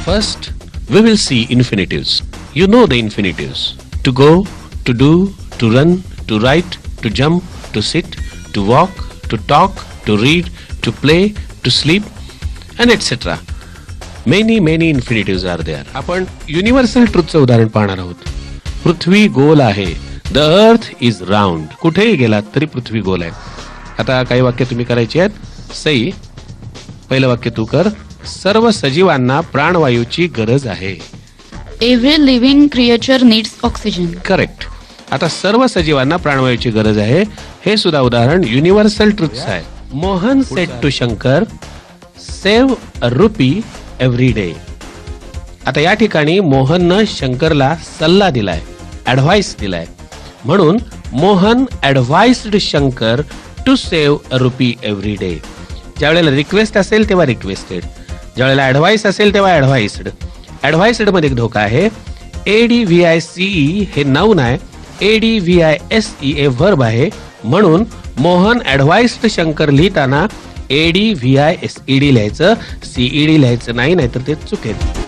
First, we will see infinitives. You know the infinitives. To go, to do, to run, to write, to jump, to sit, to walk, to talk, to read, to play, to sleep, and etc. Many infinitives are there. आपण universal ट्रूथचं उदाहरण पाहणार आहोत. पृथ्वी गोल आहे. The earth is round. कुठेही गेलात तरी पृथ्वी गोल आहे. आता काही वाक्य तुम्ही करायची आहेत. सई, पहिलं वाक्य तू कर. सर्व सजीवांना प्राणवायूची गरज आहे. Every living creature needs oxygen. Correct. आता सर्व सजीवांना प्राणवायूची गरज आहे हे सुद्धा उदाहरण युनिव्हर्सल ट्रूथचं आहे. Mohan said to Shankar, save a rupee every day. आता या ठिकाणी मोहननं शंकरला सल्ला दिलाय, ऍडव्हाइस दिलाय. म्हणून Mohan advised Shankar to save a rupee every day. ज्यावेळेला रिक्वेस्ट असेल तेव्हा रिक्वेस्टेड, ज्यावेळेला ऍडव्हाइस असेल तेव्हा ऍडव्हाइस्ड. ऍडव्हाइस्ड मध्ये एक धोका आहे. ADVICE हे नाऊन आहे, ADVISE हे व्हर्ब आहे. म्हणून मोहन ऍडव्हाइस्ड शंकर लिहिताना ADVISED लिहायचं, CED लिहायचं नाही, नाहीतर ते चुकेल.